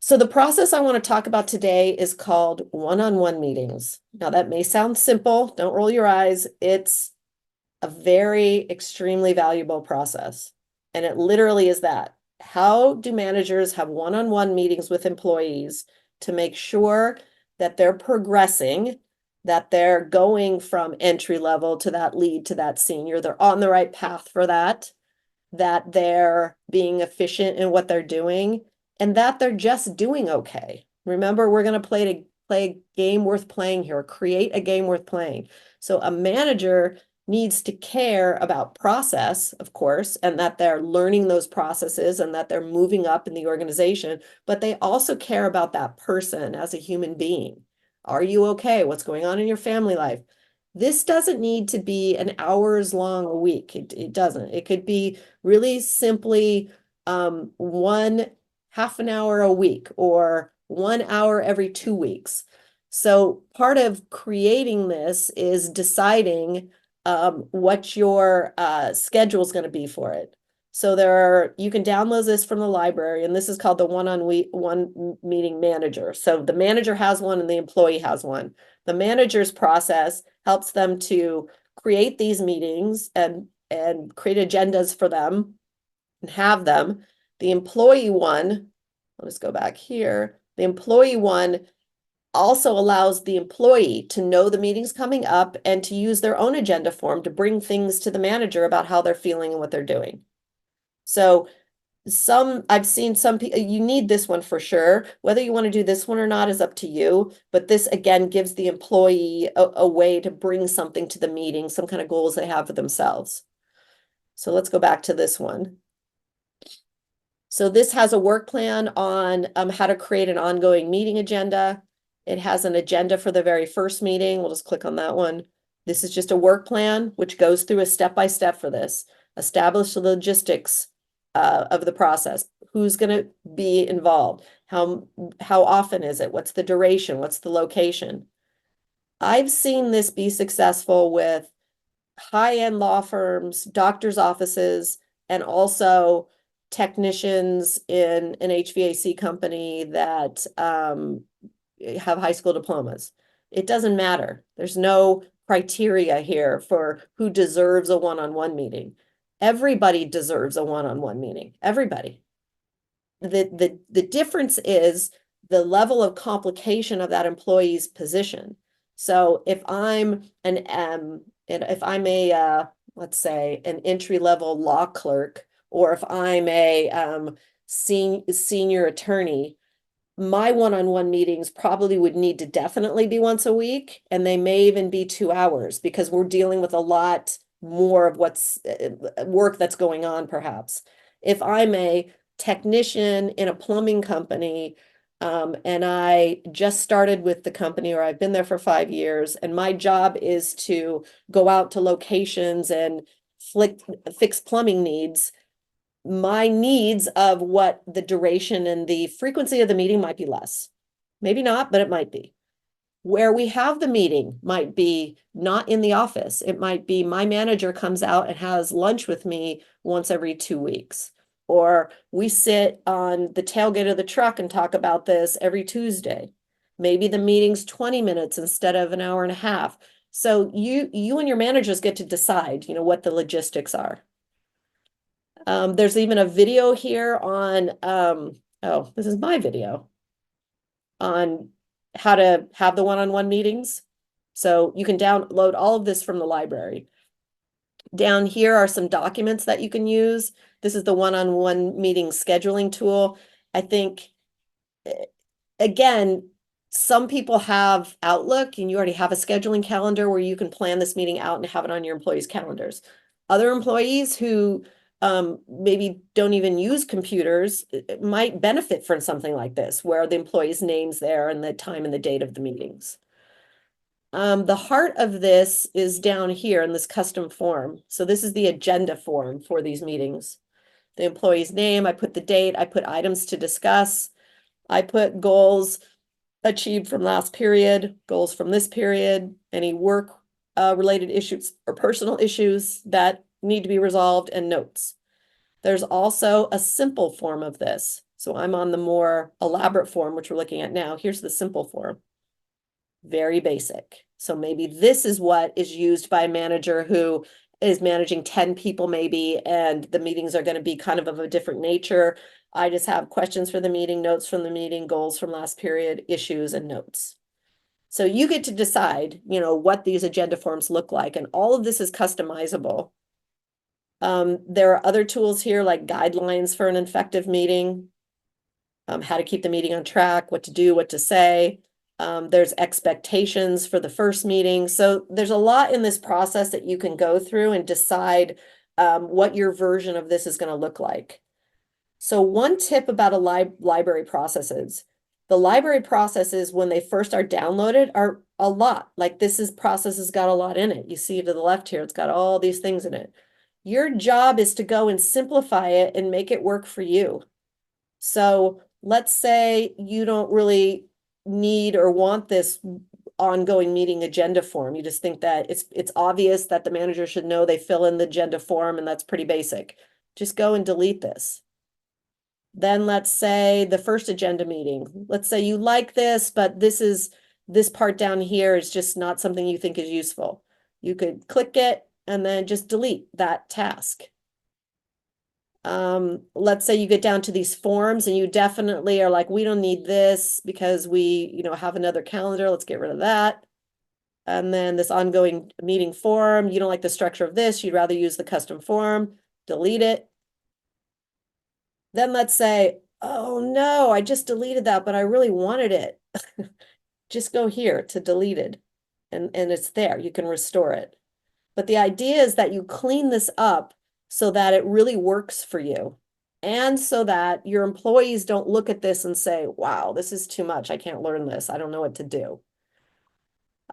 So the process I want to talk about today is called one-on-one meetings. Now that may sound simple, don't roll your eyes. It's a very extremely valuable process. And it literally is that. How do managers have one-on-one meetings with employees to make sure that they're progressing, that they're going from entry level to that lead to that senior, they're on the right path for that, that they're being efficient in what they're doing, and that they're just doing okay. Remember, we're going to play a game worth playing here, create a game worth playing. So a manager needs to care about process, of course, and that they're learning those processes and that they're moving up in the organization, but they also care about that person as a human being. Are you okay? What's going on in your family life? This doesn't need to be an hours long a week. It doesn't. It could be really simply one half an hour a week or 1 hour every 2 weeks. So part of creating this is deciding what your schedule is going to be for it. So you can download this from the library, and this is called the one-on-one meeting manager. So the manager has one and the employee has one. The manager's process helps them to create these meetings and create agendas for them and have them. The employee one, I'll just go back here. The employee one also allows the employee to know the meeting's coming up and to use their own agenda form to bring things to the manager about how they're feeling and what they're doing. So I've seen some people, you need this one for sure. Whether you want to do this one or not is up to you. But this again gives the employee a way to bring something to the meeting, some kind of goals they have for themselves. So let's go back to this one. So this has a work plan on how to create an ongoing meeting agenda. It has an agenda for the very first meeting. We'll just click on that one. This is just a work plan, which goes through a step-by-step for this. Establish the logistics of the process. Who's going to be involved? How often is it? What's the duration? What's the location? I've seen this be successful with high-end law firms, doctors' offices, and also technicians in an HVAC company that have high school diplomas. It doesn't matter. There's no criteria here for who deserves a one-on-one meeting. Everybody deserves a one-on-one meeting. Everybody. The difference is the level of complication of that employee's position. So if I'm a let's say an entry-level law clerk, or if I'm a senior attorney, my one-on-one meetings probably would need to definitely be once a week, and they may even be 2 hours because we're dealing with a lot more of what's work that's going on, perhaps. If I'm a technician in a plumbing company, and I just started with the company, or I've been there for 5 years, and my job is to go out to locations and fix plumbing needs, my needs of what the duration and the frequency of the meeting might be less. Maybe not, but it might be. Where we have the meeting might be not in the office. It might be my manager comes out and has lunch with me once every 2 weeks. Or we sit on the tailgate of the truck and talk about this every Tuesday. Maybe the meeting's 20 minutes instead of an hour and a half. So you and your managers get to decide, what the logistics are. There's even a video here on, oh, this is my video on how to have the one-on-one meetings. So you can download all of this from the library. Down here are some documents that you can use. This is the one-on-one meeting scheduling tool. I think, again, some people have Outlook and you already have a scheduling calendar where you can plan this meeting out and have it on your employees' calendars. Other employees who maybe don't even use computers might benefit from something like this, where the employee's name's there and the time and the date of the meetings. The heart of this is down here in this custom form. So this is the agenda form for these meetings. The employee's name, I put the date, I put items to discuss, I put goals achieved from last period, goals from this period, any work related issues or personal issues that need to be resolved, and notes. There's also a simple form of this. So I'm on the more elaborate form, which we're looking at now. Here's the simple form. Very basic. So maybe this is what is used by a manager who is managing 10 people maybe, and the meetings are going to be kind of a different nature. I just have questions for the meeting, notes from the meeting, goals from last period, issues, and notes. So you get to decide, what these agenda forms look like, and all of this is customizable. There are other tools here like guidelines for an effective meeting, how to keep the meeting on track, what to do, what to say. There's expectations for the first meeting. So there's a lot in this process that you can go through and decide what your version of this is going to look like. So one tip about a library processes, the library processes when they first are downloaded are a lot. Like process has got a lot in it. You see to the left here, it's got all these things in it. Your job is to go and simplify it and make it work for you. So let's say you don't really need or want this ongoing meeting agenda form. You just think that it's obvious that the manager should know they fill in the agenda form, and that's pretty basic. Just go and delete this. Then let's say the first agenda meeting. Let's say you like this, but this part down here is just not something you think is useful. You could click it and then just delete that task. Let's say you get down to these forms and you definitely are like, we don't need this because we, have another calendar. Let's get rid of that. And then this ongoing meeting form, you don't like the structure of this. You'd rather use the custom form, delete it. Then let's say, oh no, I just deleted that, but I really wanted it. Just go here to deleted and it's there. You can restore it. But the idea is that you clean this up so that it really works for you. And so that your employees don't look at this and say, wow, this is too much. I can't learn this. I don't know what to do.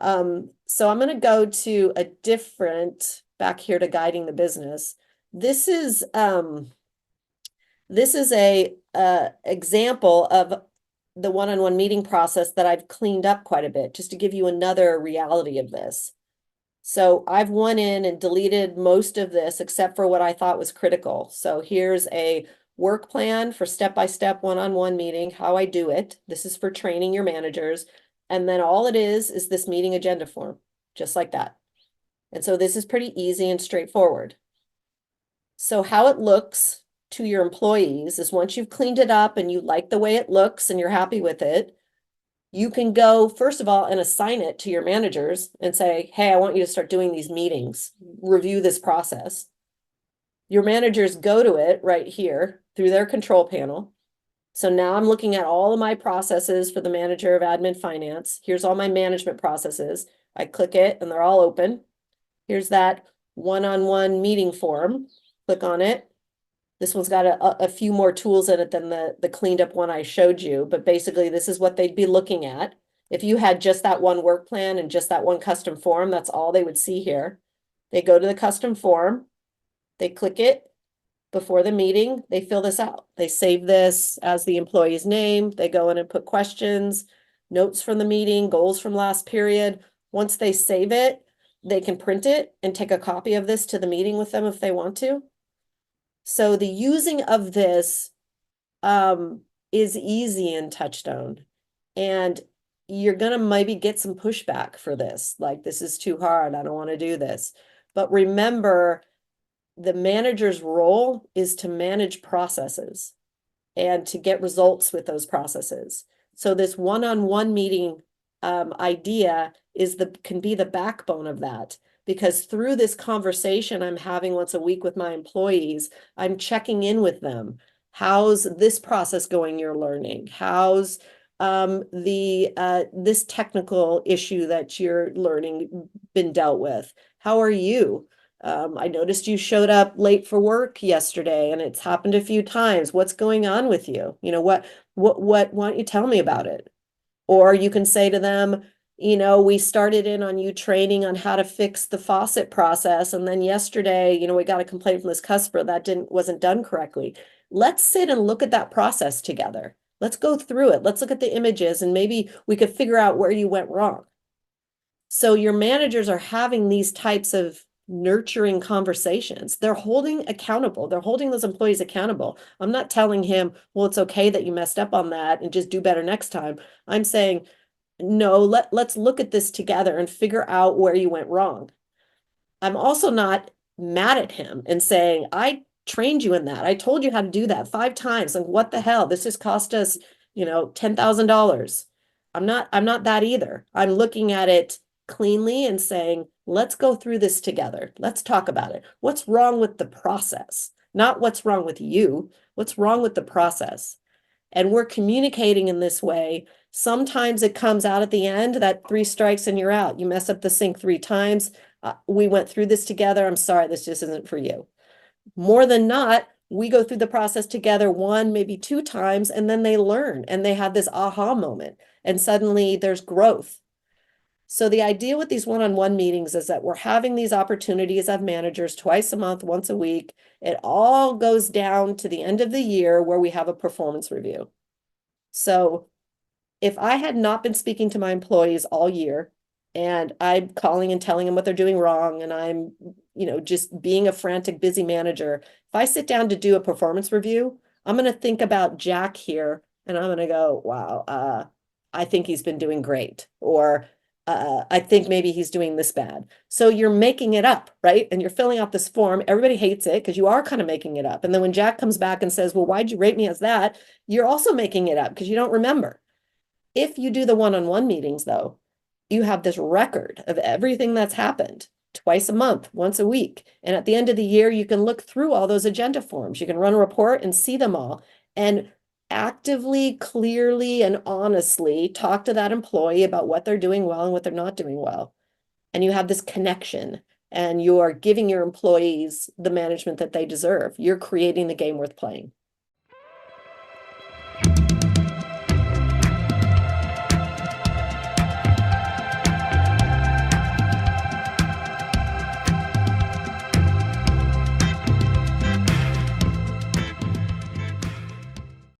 So I'm going to go to a different, back here to guiding the business. This is a example of the one-on-one meeting process that I've cleaned up quite a bit, just to give you another reality of this. So I've went in and deleted most of this except for what I thought was critical. So here's a work plan for step-by-step one-on-one meeting, how I do it. This is for training your managers. And then all it is this meeting agenda form, just like that. And so this is pretty easy and straightforward. So how it looks to your employees is once you've cleaned it up and you like the way it looks and you're happy with it, you can go, first of all, and assign it to your managers and say, hey, I want you to start doing these meetings, review this process. Your managers go to it right here through their control panel. So now I'm looking at all of my processes for the manager of admin finance. Here's all my management processes. I click it and they're all open. Here's that one-on-one meeting form. Click on it. This one's got a few more tools in it than the cleaned up one I showed you, but basically this is what they'd be looking at. If you had just that one work plan and just that one custom form, that's all they would see here. They go to the custom form, they click it before the meeting, they fill this out. They save this as the employee's name, they go in and put questions, notes from the meeting, goals from last period. Once they save it, they can print it and take a copy of this to the meeting with them if they want to. So the using of this is easy in TouchStone, and you're gonna maybe get some pushback for this, like this is too hard, I don't want to do this. But remember, the manager's role is to manage processes and to get results with those processes. So this one-on-one meeting idea can be the backbone of that. Because through this conversation I'm having once a week with my employees, I'm checking in with them. How's this process going you're learning? How's this technical issue that you're learning been dealt with? How are you? I noticed you showed up late for work yesterday and it's happened a few times. What's going on with you? Why don't you tell me about it? Or you can say to them, we started in on you training on how to fix the faucet process. And then yesterday, we got a complaint from this customer that wasn't done correctly. Let's sit and look at that process together. Let's go through it. Let's look at the images and maybe we could figure out where you went wrong. So your managers are having these types of nurturing conversations. They're holding accountable. They're holding those employees accountable. I'm not telling him, well, it's okay that you messed up on that and just do better next time. I'm saying, no, let's look at this together and figure out where you went wrong. I'm also not mad at him and saying, I trained you in that. I told you how to do that 5 times. Like, what the hell? This just cost us, $10,000. I'm not that either. I'm looking at it cleanly and saying, let's go through this together. Let's talk about it. What's wrong with the process? Not what's wrong with you. What's wrong with the process? And we're communicating in this way. Sometimes it comes out at the end that 3 strikes and you're out. You mess up the sink 3 times. We went through this together. I'm sorry, this just isn't for you. More than not, we go through the process together 1, maybe 2 times, and then they learn and they have this aha moment. And suddenly there's growth. So the idea with these one-on-one meetings is that we're having these opportunities of managers twice a month, once a week. It all goes down to the end of the year where we have a performance review. So if I had not been speaking to my employees all year and I'm calling and telling them what they're doing wrong and I'm, just being a frantic, busy manager, if I sit down to do a performance review, I'm going to think about Jack here and I'm going to go, wow, I think he's been doing great. Or I think maybe he's doing this bad. So you're making it up, right? And you're filling out this form. Everybody hates it because you are kind of making it up. And then when Jack comes back and says, well, why'd you rate me as that? You're also making it up because you don't remember. If you do the one-on-one meetings, though, you have this record of everything that's happened twice a month, once a week. And at the end of the year, you can look through all those agenda forms. You can run a report and see them all and actively, clearly, and honestly talk to that employee about what they're doing well and what they're not doing well. And you have this connection and you're giving your employees the management that they deserve. You're creating the game worth playing.